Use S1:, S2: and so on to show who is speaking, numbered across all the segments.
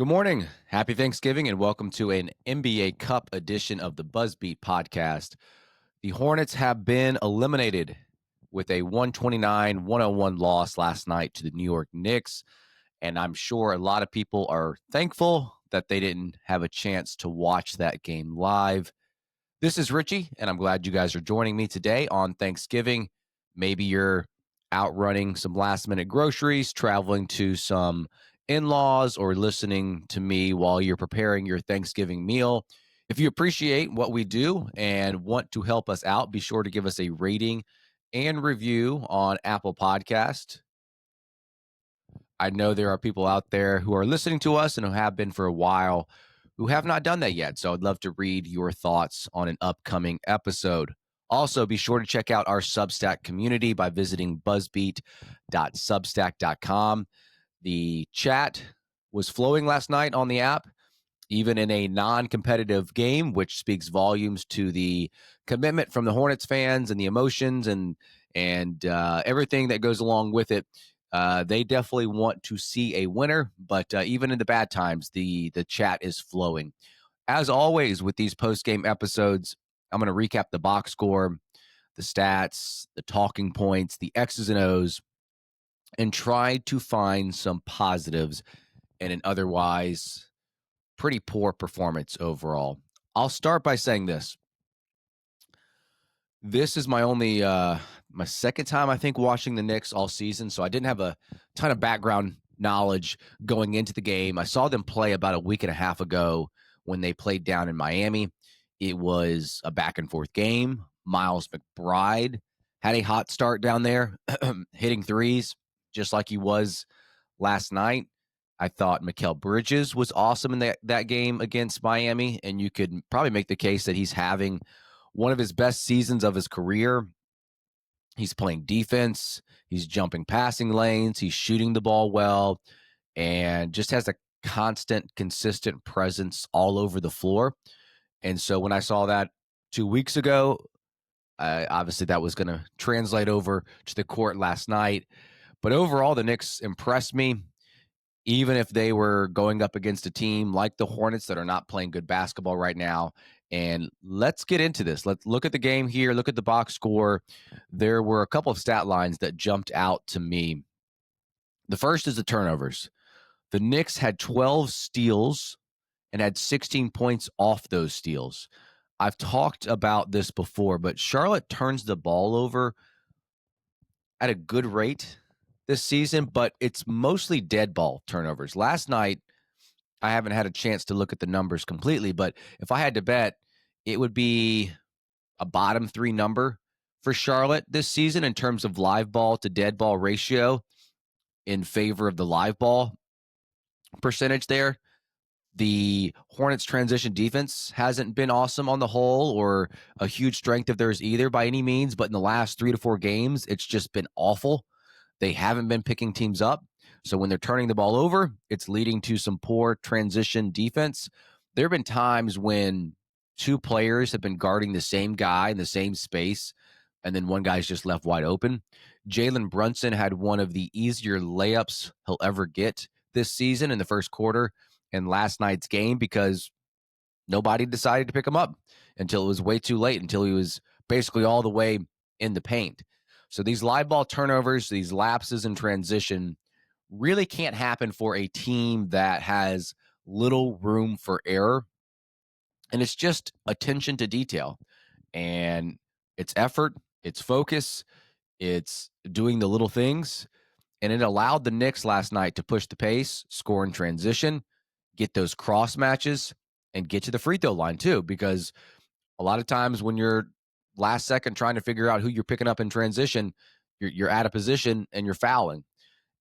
S1: Good morning. Happy Thanksgiving and welcome to an NBA Cup edition of the Buzzbeat podcast. The Hornets have been eliminated with a 129-101 loss last night to the New York Knicks, and I'm sure a lot of people are thankful that they didn't have a chance to watch that game live. This is Richie, and I'm glad you guys are joining me today on Thanksgiving. Maybe you're out running some last-minute groceries, traveling to some in-laws, or listening to me while you're preparing your Thanksgiving meal. If you appreciate what we do and want to help us out, be sure to give us a rating and review on Apple Podcast. I know there are people out there who are listening to us and who have been for a while who have not done that yet. So I'd love to read your thoughts on an upcoming episode. Also, be sure to check out our Substack community by visiting buzzbeat.substack.com. The chat was flowing last night on the app, even in a non-competitive game, which speaks volumes to the commitment from the Hornets fans and the emotions and everything that goes along with it. They definitely want to see a winner, but even in the bad times, the chat is flowing. As always, with these post-game episodes, I'm going to recap the box score, the stats, the talking points, the X's and O's, and try to find some positives in an otherwise pretty poor performance overall. I'll start by saying this. This is my only my second time, I think, watching the Knicks all season, so I didn't have a ton of background knowledge going into the game. I saw them play about a week and a half ago when they played down in Miami. It was a back-and-forth game. Miles McBride had a hot start down there, hitting threes, just like he was last night. I thought Mikal Bridges was awesome in that game against Miami, and you could probably make the case that he's having one of his best seasons of his career. He's playing defense. He's jumping passing lanes. He's shooting the ball well, and just has a constant, consistent presence all over the floor. And so when I saw that 2 weeks ago, obviously that was going to translate over to the court last night. But overall, the Knicks impressed me, even if they were going up against a team like the Hornets that are not playing good basketball right now. And let's get into this. Let's look at the game here. Look at the box score. There were a couple of stat lines that jumped out to me. The first is the turnovers. The Knicks had 12 steals and had 16 points off those steals. I've talked about this before, but Charlotte turns the ball over at a good rate this season, but it's mostly dead ball turnovers. Last night, I haven't had a chance to look at the numbers completely, but if I had to bet, it would be a bottom three number for Charlotte this season in terms of live ball to dead ball ratio in favor of the live ball percentage there. The Hornets transition defense hasn't been awesome on the whole, or a huge strength of theirs either by any means, but in the last 3 to 4 games, it's just been awful. They haven't been picking teams up. So when they're turning the ball over, it's leading to some poor transition defense. There have been times when two players have been guarding the same guy in the same space, and then one guy's just left wide open. Jalen Brunson had one of the easier layups he'll ever get this season in the first quarter in last night's game because nobody decided to pick him up until it was way too late, until he was basically all the way in the paint. So these live ball turnovers, these lapses in transition really can't happen for a team that has little room for error. And it's just attention to detail. And it's effort, it's focus, it's doing the little things. And it allowed the Knicks last night to push the pace, score in transition, get those cross matches, and get to the free throw line too. Because a lot of times when you're last second trying to figure out who you're picking up in transition, you're out of position and you're fouling.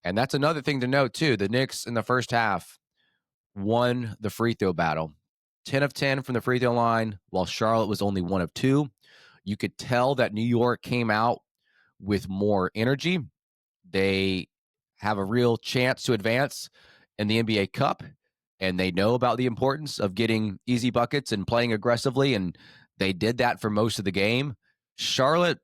S1: And that's another thing to note too. The Knicks in the first half won the free throw battle. 10 of 10 from the free throw line, while Charlotte was only 1 of 2. You could tell that New York came out with more energy. They have a real chance to advance in the NBA Cup, and they know about the importance of getting easy buckets and playing aggressively, and they did that for most of the game. Charlotte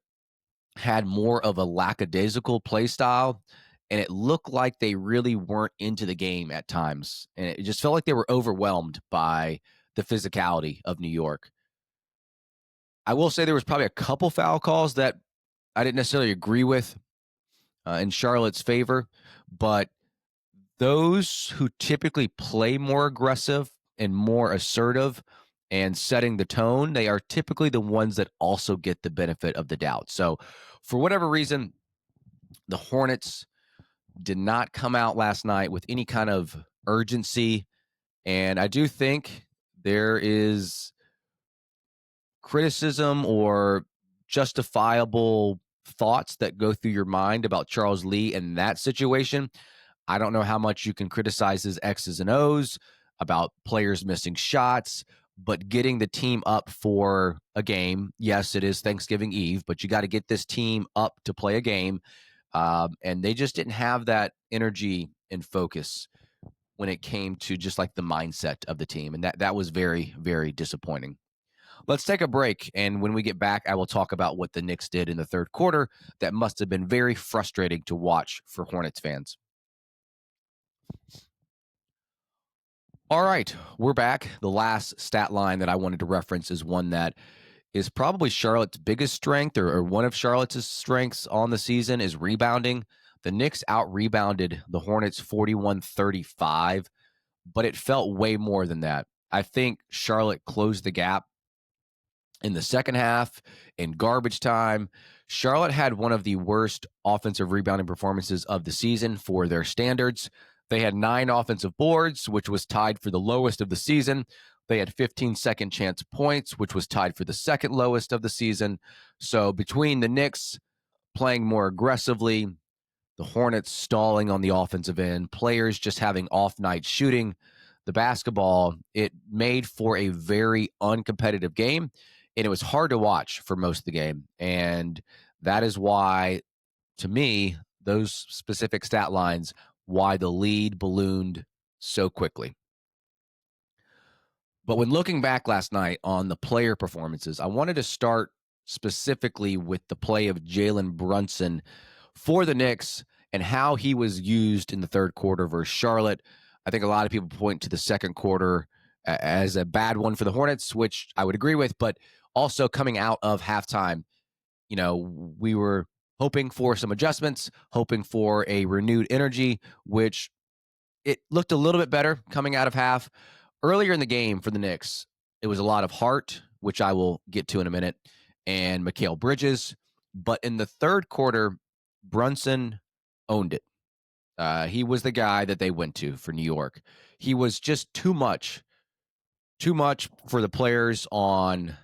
S1: had more of a lackadaisical play style, and it looked like they really weren't into the game at times. And it just felt like they were overwhelmed by the physicality of New York. I will say there was probably a couple foul calls that I didn't necessarily agree with in Charlotte's favor, but those who typically play more aggressive and more assertive and setting the tone, they are typically the ones that also get the benefit of the doubt. So, for whatever reason, the Hornets did not come out last night with any kind of urgency. And I do think there is criticism or justifiable thoughts that go through your mind about Charles Lee in that situation. I don't know how much you can criticize his X's and O's about players missing shots, but getting the team up for a game. Yes, it is Thanksgiving Eve, but you got to get this team up to play a game. And they just didn't have that energy and focus when it came to just like the mindset of the team. And that was very, very disappointing. Let's take a break. And when we get back, I will talk about what the Knicks did in the third quarter that must have been very frustrating to watch for Hornets fans. All right, we're back. The last stat line that I wanted to reference is one that is probably Charlotte's biggest strength, or one of Charlotte's strengths on the season, is rebounding. The Knicks out-rebounded the Hornets 41-35, but it felt way more than that. I think Charlotte closed the gap in the second half, in garbage time. Charlotte had one of the worst offensive rebounding performances of the season for their standards. They had 9 offensive boards, which was tied for the lowest of the season. They had 15 second chance points, which was tied for the second lowest of the season. So between the Knicks playing more aggressively, the Hornets stalling on the offensive end, players just having off night shooting the basketball, it made for a very uncompetitive game. And it was hard to watch for most of the game. And that is why, to me, those specific stat lines, why the lead ballooned so quickly. But when looking back last night on the player performances, I wanted to start specifically with the play of Jalen Brunson for the Knicks and how he was used in the third quarter versus Charlotte. I think a lot of people point to the second quarter as a bad one for the Hornets, which I would agree with, but also coming out of halftime, we were hoping for some adjustments, hoping for a renewed energy, which it looked a little bit better coming out of half. Earlier in the game for the Knicks, it was a lot of heart, which I will get to in a minute, and Mikal Bridges. But in the third quarter, Brunson owned it. He was the guy that they went to for New York. He was just too much for the players on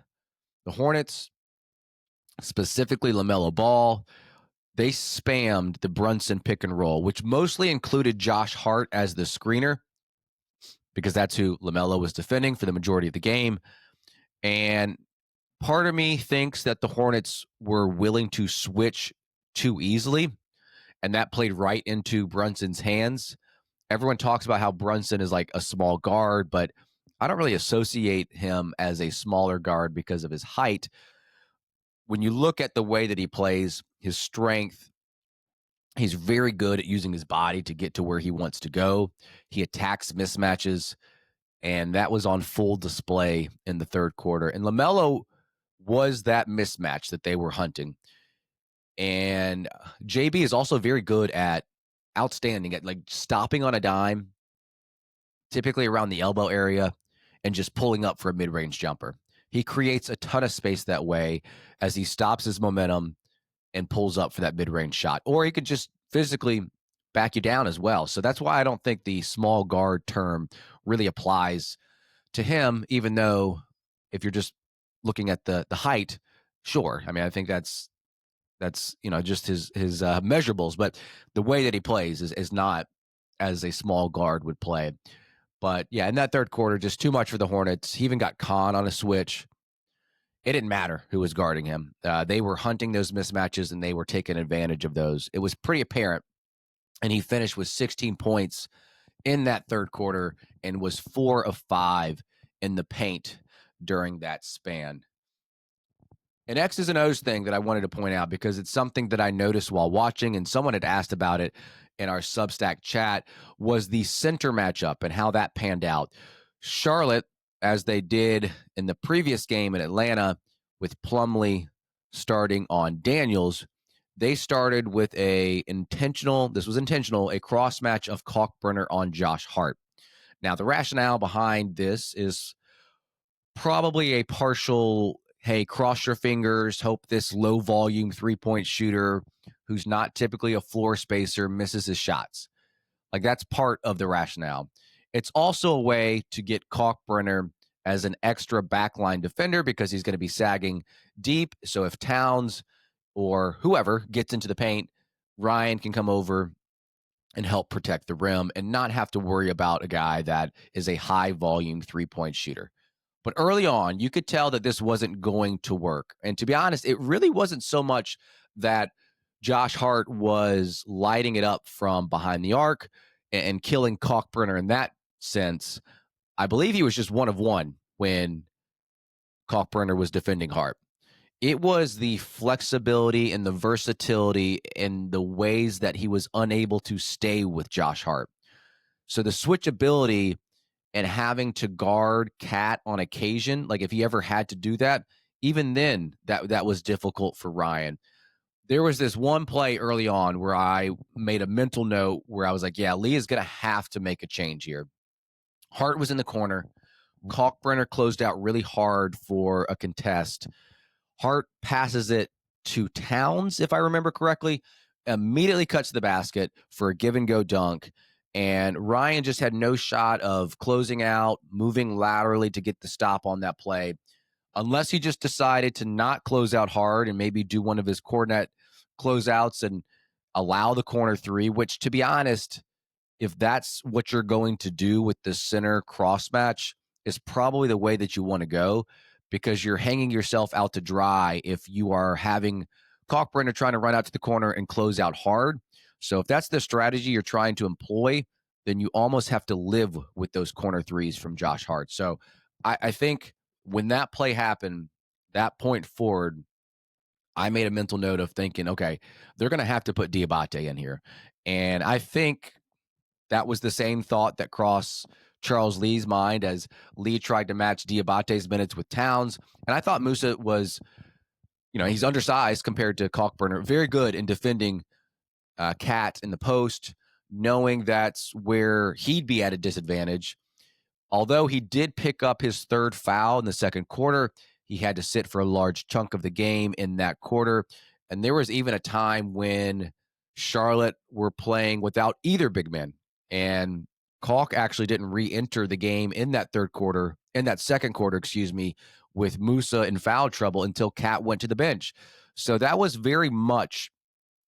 S1: the Hornets, specifically LaMelo Ball. They spammed the Brunson pick and roll, which mostly included Josh Hart as the screener, because that's who LaMelo was defending for the majority of the game. And part of me thinks that the Hornets were willing to switch too easily, and that played right into Brunson's hands. Everyone talks about how Brunson is like a small guard, but I don't really associate him as a smaller guard because of his height. When you look at the way that he plays, his strength, he's very good at using his body to get to where he wants to go. He attacks mismatches, and that was on full display in the third quarter. And LaMelo was that mismatch that they were hunting. And JB is also very good at outstanding at like stopping on a dime, typically around the elbow area, and just pulling up for a mid-range jumper. He creates a ton of space that way as he stops his momentum and pulls up for that mid-range shot. Or he could just physically back you down as well. So that's why I don't think the small guard term really applies to him, even though if you're just looking at the height, sure. I mean, I think that's just his measurables, but the way that he plays is not as a small guard would play. But yeah, in that third quarter, just too much for the Hornets. He even got Khan on a switch. It didn't matter who was guarding him. They were hunting those mismatches, and they were taking advantage of those. It was pretty apparent. And he finished with 16 points in that third quarter and was 4 of 5 in the paint during that span. An X's and O's thing that I wanted to point out because it's something that I noticed while watching, and someone had asked about it in our Substack chat, was the center matchup and how that panned out. Charlotte, as they did in the previous game in Atlanta with Plumlee starting on Daniels, they started with a cross match of Kalkbrenner on Josh Hart. Now, the rationale behind this is probably a partial, hey, cross your fingers, hope this low volume 3-point shooter who's not typically a floor spacer misses his shots. Like, that's part of the rationale. It's also a way to get Kalkbrenner as an extra backline defender because he's going to be sagging deep. So if Towns or whoever gets into the paint, Ryan can come over and help protect the rim and not have to worry about a guy that is a high volume 3-point shooter. But early on, you could tell that this wasn't going to work. And to be honest, it really wasn't so much that Josh Hart was lighting it up from behind the arc and killing Kalkbrenner in that sense. I believe he was just one of one when Kalkbrenner was defending Hart. It was the flexibility and the versatility and the ways that he was unable to stay with Josh Hart. So the switchability and having to guard Cat on occasion, like if he ever had to do that, even then that was difficult for Ryan. There was this one play early on where I made a mental note where I was like, yeah, Lee is going to have to make a change here. Hart was in the corner. Kalkbrenner closed out really hard for a contest. Hart passes it to Towns, if I remember correctly, immediately cuts to the basket for a give-and-go dunk. And Ryan just had no shot of closing out, moving laterally to get the stop on that play, unless he just decided to not close out hard and maybe do one of his cornet closeouts and allow the corner three, which, to be honest, if that's what you're going to do with the center cross match, is probably the way that you want to go, because you're hanging yourself out to dry if you are having Kalkbrenner trying to run out to the corner and close out hard. So if that's the strategy you're trying to employ, then you almost have to live with those corner threes from Josh Hart. So I think when that play happened, that point forward, I made a mental note of thinking, okay, they're going to have to put Diabate in here. And I think that was the same thought that crossed Charles Lee's mind as Lee tried to match Diabate's minutes with Towns. And I thought Musa was, he's undersized compared to Kalkbrenner, very good in defending Cat in the post, knowing that's where he'd be at a disadvantage. Although he did pick up his third foul in the second quarter, he had to sit for a large chunk of the game in that quarter. And there was even a time when Charlotte were playing without either big man. And Kalk actually didn't re-enter the game in that second quarter, with Musa in foul trouble until Cat went to the bench. So that was very much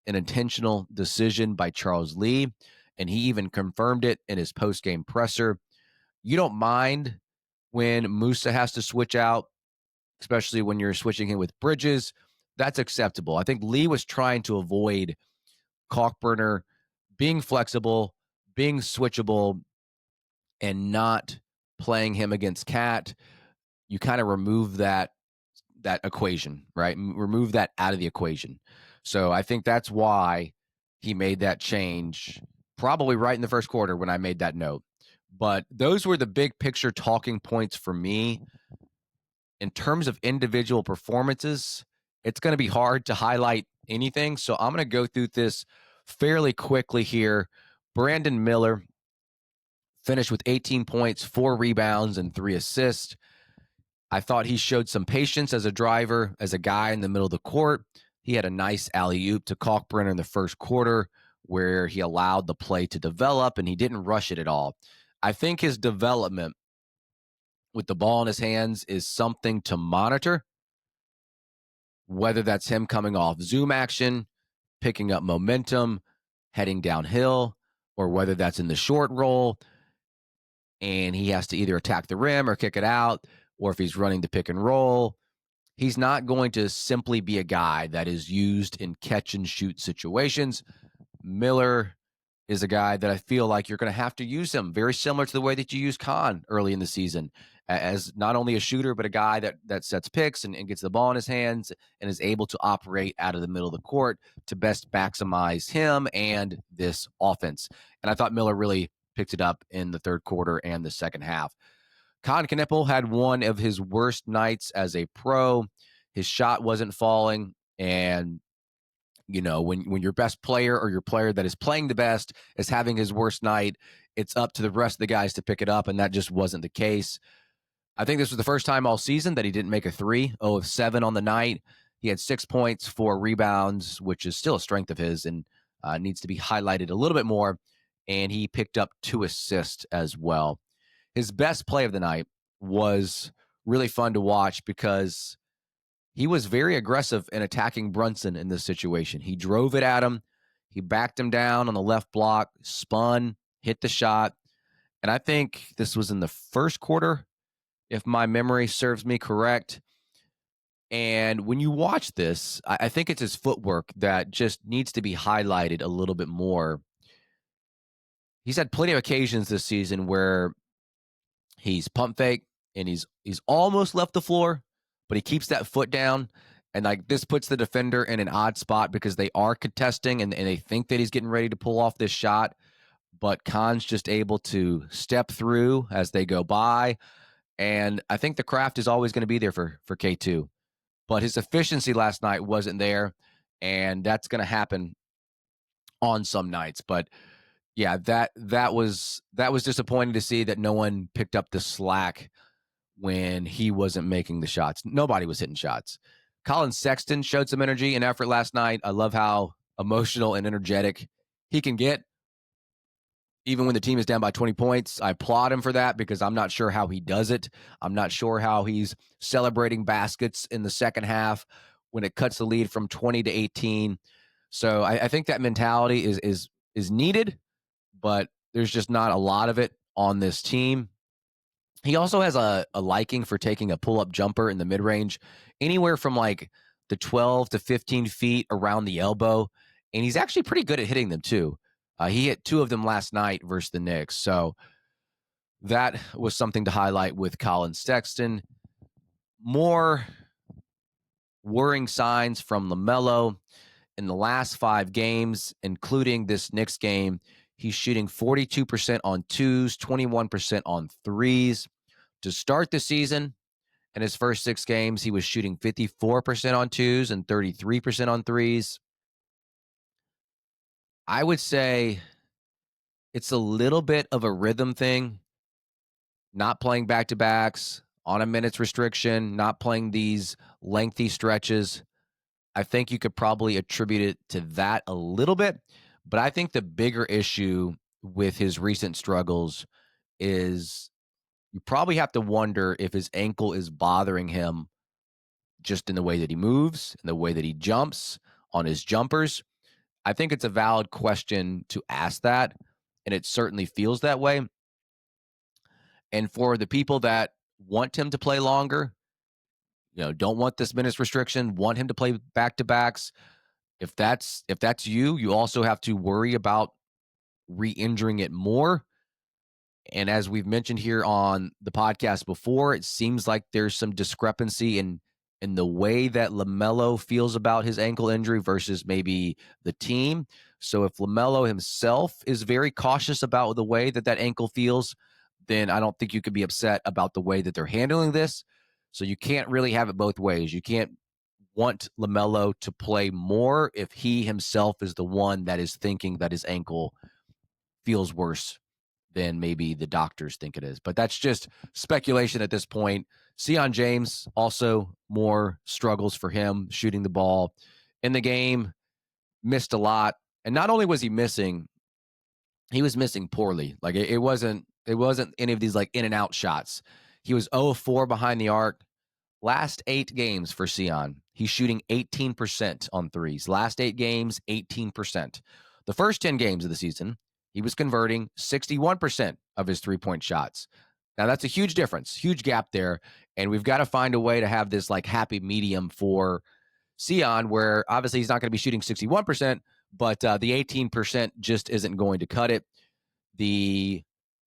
S1: an intentional decision by Charles Lee. And he even confirmed it in his post-game presser. You don't mind when Musa has to switch out, especially when you're switching him with Bridges. That's acceptable. I think Lee was trying to avoid Kalkbrenner being flexible, being switchable, and not playing him against Cat. You kind of remove that equation, right? Remove that out of the equation. So I think that's why he made that change, probably right in the first quarter when I made that note. But those were the big picture talking points for me. In terms of individual performances, it's going to be hard to highlight anything. So I'm going to go through this fairly quickly here. Brandon Miller finished with 18 points, 4 rebounds, and 3 assists. I thought he showed some patience as a driver, as a guy in the middle of the court. He had a nice alley-oop to Kalkbrenner in the first quarter where he allowed the play to develop, and he didn't rush it at all. I think his development with the ball in his hands is something to monitor, whether that's him coming off zoom action, picking up momentum, heading downhill, or whether that's in the short roll, and he has to either attack the rim or kick it out, or if he's running the pick and roll. He's not going to simply be a guy that is used in catch and shoot situations. Miller is a guy that I feel like you're going to have to use him very similar to the way that you use Khan early in the season, as not only a shooter, but a guy that sets picks and gets the ball in his hands and is able to operate out of the middle of the court to best maximize him and this offense. And I thought Miller really picked it up in the third quarter and the second half. Khan Knippel had one of his worst nights as a pro. His shot wasn't falling, and when your best player or your player that is playing the best is having his worst night, it's up to the rest of the guys to pick it up, and that just wasn't the case. I think this was the first time all season that he didn't make a three. 0 of 7 on the night. He had 6 points, 4 rebounds, which is still a strength of his and needs to be highlighted a little bit more. And he picked up 2 assists as well. His best play of the night was really fun to watch because he was very aggressive in attacking Brunson in this situation. He drove it at him. He backed him down on the left block, spun, hit the shot. And I think this was in the first quarter, if my memory serves me correct. And when you watch this, I think it's his footwork that just needs to be highlighted a little bit more. He's had plenty of occasions this season where he's pump fake and he's almost left the floor, but he keeps that foot down. And like this puts the defender in an odd spot because they are contesting and they think that he's getting ready to pull off this shot. But Khan's just able to step through as they go by. And I think the craft is always going to be there for K2. But his efficiency last night wasn't there. And that's going to happen on some nights. But yeah, that was disappointing to see that no one picked up the slack when he wasn't making the shots. Nobody was hitting shots. Colin Sexton showed some energy and effort last night. I love how emotional and energetic he can get, even when the team is down by 20 points. I applaud him for that because I'm not sure how he does it. I'm not sure how he's celebrating baskets in the second half when it cuts the lead from 20 to 18. So I think that mentality is needed, but there's just not a lot of it on this team. He also has a liking for taking a pull-up jumper in the mid-range, anywhere from like the 12 to 15 feet around the elbow, and he's actually pretty good at hitting them too. He hit 2 of them last night versus the Knicks, so that was something to highlight with Colin Sexton. More worrying signs from LaMelo in the last 5 games, including this Knicks game. He's shooting 42% on twos, 21% on threes. To start the season, in his first 6 games, he was shooting 54% on twos and 33% on threes. I would say it's a little bit of a rhythm thing, not playing back-to-backs, on a minutes restriction, not playing these lengthy stretches. I think you could probably attribute it to that a little bit, but I think the bigger issue with his recent struggles is you probably have to wonder if his ankle is bothering him just in the way that he moves, in the way that he jumps on his jumpers. I think it's a valid question to ask that, and it certainly feels that way. And for the people that want him to play longer, don't want this minutes restriction, want him to play back-to-backs, if that's you also have to worry about re-injuring it more. And as we've mentioned here on the podcast before, it seems like there's some discrepancy in the way that LaMelo feels about his ankle injury versus maybe the team. So if LaMelo himself is very cautious about the way that ankle feels, then I don't think you could be upset about the way that they're handling this. So you can't really have it both ways. You can't want LaMelo to play more if he himself is the one that is thinking that his ankle feels worse than maybe the doctors think it is. But that's just speculation at this point. Sion James, also more struggles for him shooting the ball in the game, missed a lot. And not only was he missing, he was missing poorly. Like it wasn't any of these like in and out shots. He was 0 of 4 behind the arc. Last 8 games for Sion, he's shooting 18% on threes. Last 8 games, 18%. The first 10 games of the season, he was converting 61% of his three-point shots. Now, that's a huge difference, huge gap there. And we've got to find a way to have this like happy medium for Sion, where obviously he's not going to be shooting 61%, but the 18% just isn't going to cut it. The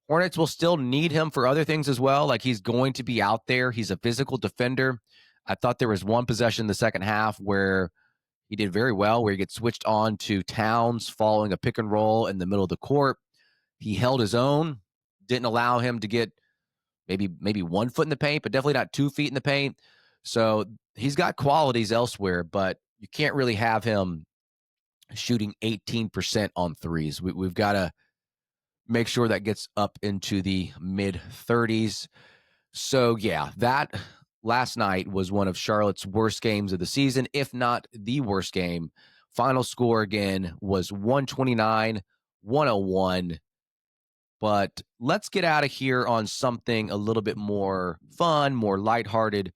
S1: Hornets will still need him for other things as well. Like, he's going to be out there. He's a physical defender. I thought there was one possession in the second half where he did very well, where he gets switched on to Towns following a pick and roll in the middle of the court. He held his own, didn't allow him to get maybe 1 foot in the paint, but definitely not 2 feet in the paint. So he's got qualities elsewhere, but you can't really have him shooting 18% on threes. We've got to make sure that gets up into the mid 30s. So yeah, that last night was one of Charlotte's worst games of the season, if not the worst game. Final score again was 129-101. But let's get out of here on something a little bit more fun, more lighthearted.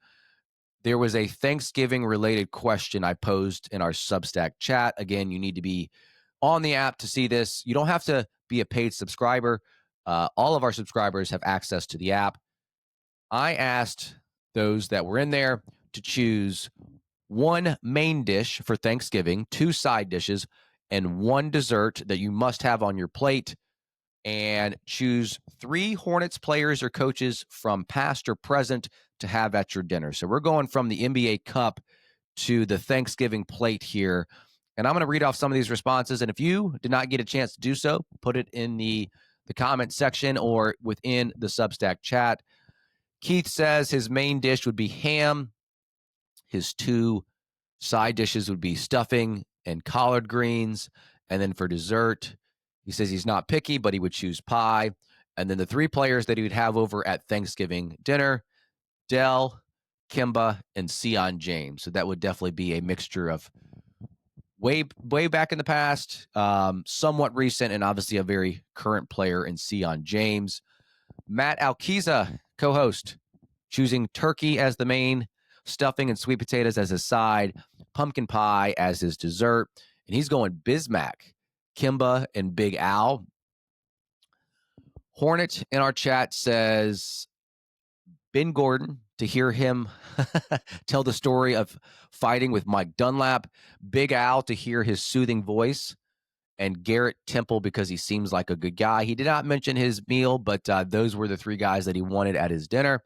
S1: There was a Thanksgiving related question I posed in our Substack chat. Again, you need to be on the app to see this. You don't have to be a paid subscriber. All of our subscribers have access to the app. I asked those that were in there to choose one main dish for Thanksgiving, 2 side dishes, and 1 dessert that you must have on your plate, and choose 3 Hornets players or coaches from past or present to have at your dinner. So we're going from the NBA Cup to the Thanksgiving plate here. And I'm going to read off some of these responses. And if you did not get a chance to do so, put it in the comment section or within the Substack chat. Keith says his main dish would be ham. His 2 side dishes would be stuffing and collard greens. And then for dessert, he says he's not picky, but he would choose pie. And then the 3 players that he would have over at Thanksgiving dinner, Dell, Kimba, and Sion James. So that would definitely be a mixture of way back in the past, somewhat recent, and obviously a very current player in Sion James. Matt Alkiza, co-host, choosing turkey as the main, stuffing and sweet potatoes as his side, pumpkin pie as his dessert, and he's going Bismack, Kimba, and Big Al. Hornet in our chat says Ben Gordon, to hear him tell the story of fighting with Mike Dunlap, Big Al to hear his soothing voice, and Garrett Temple because he seems like a good guy. He did not mention his meal, but those were the 3 guys that he wanted at his dinner.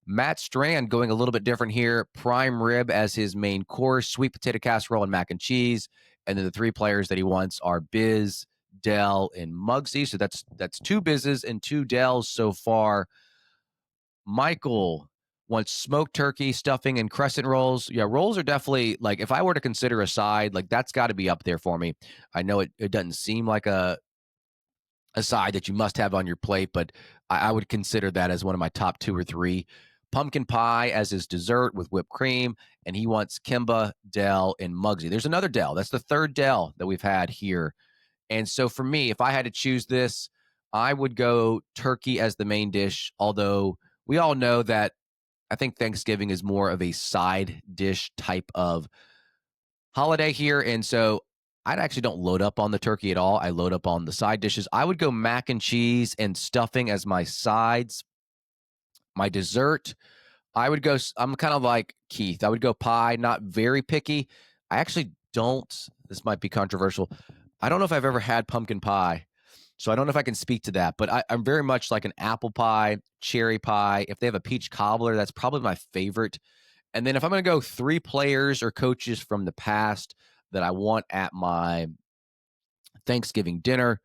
S1: Matt Strand going a little bit different here. Prime rib as his main course, sweet potato casserole and mac and cheese. And then the 3 players that he wants are Biz, Dell, and Muggsy. So that's 2 Bizzes and 2 Dells so far. Michael wants smoked turkey, stuffing, and crescent rolls. Yeah, rolls are definitely, like, if I were to consider a side, like, that's got to be up there for me. I know it doesn't seem like a side that you must have on your plate, but I would consider that as one of my top 2 or 3. Pumpkin pie as his dessert with whipped cream, and he wants Kimba, Dell, and Muggsy. There's another Dell. That's the 3rd Dell that we've had here. And so for me, if I had to choose this, I would go turkey as the main dish, although we all know that I think Thanksgiving is more of a side dish type of holiday here. And so I actually don't load up on the turkey at all. I load up on the side dishes. I would go mac and cheese and stuffing as my sides. My dessert, I would go, I'm kind of like Keith. I would go pie, not very picky. I actually don't, this might be controversial. I don't know if I've ever had pumpkin pie, so I don't know if I can speak to that, but I'm very much like an apple pie, cherry pie. If they have a peach cobbler, that's probably my favorite. And then if I'm going to go 3 players or coaches from the past that I want at my Thanksgiving dinner,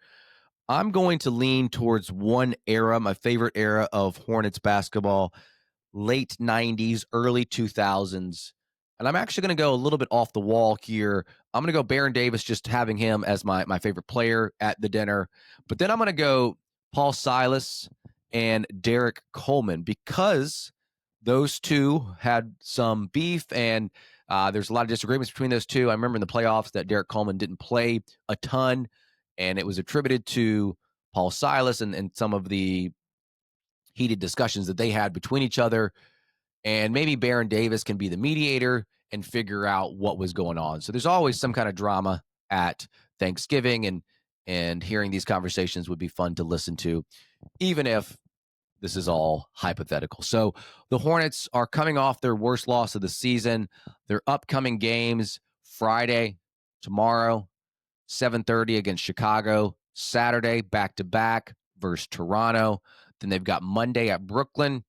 S1: I'm going to lean towards one era, my favorite era of Hornets basketball, late 90s, early 2000s. And I'm actually going to go a little bit off the wall here. I'm going to go Baron Davis, just having him as my favorite player at the dinner. But then I'm going to go Paul Silas and Derek Coleman, because those 2 had some beef, and there's a lot of disagreements between those 2. I remember in the playoffs that Derek Coleman didn't play a ton, and it was attributed to Paul Silas and some of the heated discussions that they had between each other. And maybe Baron Davis can be the mediator and figure out what was going on. So there's always some kind of drama at Thanksgiving, and hearing these conversations would be fun to listen to, even if this is all hypothetical. So the Hornets are coming off their worst loss of the season. Their upcoming games, Friday, tomorrow, 7:30 against Chicago. Saturday, back-to-back versus Toronto. Then they've got Monday at Brooklyn.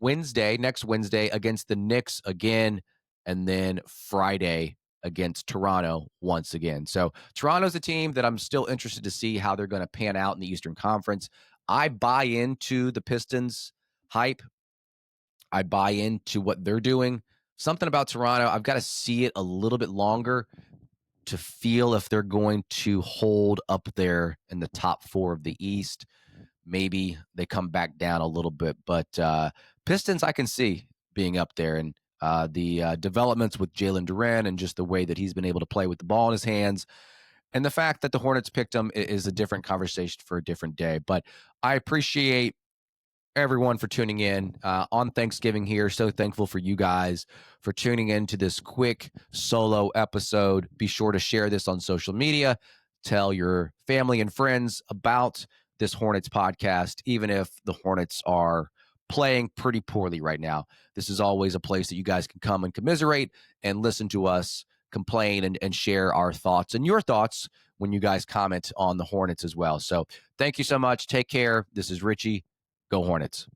S1: Next Wednesday against the Knicks again. And then Friday against Toronto once again. So Toronto's a team that I'm still interested to see how they're going to pan out in the Eastern Conference. I buy into the Pistons hype. I buy into what they're doing. Something about Toronto, I've got to see it a little bit longer to feel if they're going to hold up there in the top 4 of the East. Maybe they come back down a little bit, but Pistons I can see being up there, and the developments with Jalen Brunson and just the way that he's been able to play with the ball in his hands, and the fact that the Hornets picked him is a different conversation for a different day. But I appreciate everyone for tuning in on Thanksgiving here. So thankful for you guys for tuning in to this quick solo episode. Be sure to share this on social media. Tell your family and friends about this Hornets podcast, even if the Hornets are playing pretty poorly right now. This is always a place that you guys can come and commiserate and listen to us complain and share our thoughts and your thoughts when you guys comment on the Hornets as well. So thank you so much. Take care. This is Richie. Go Hornets.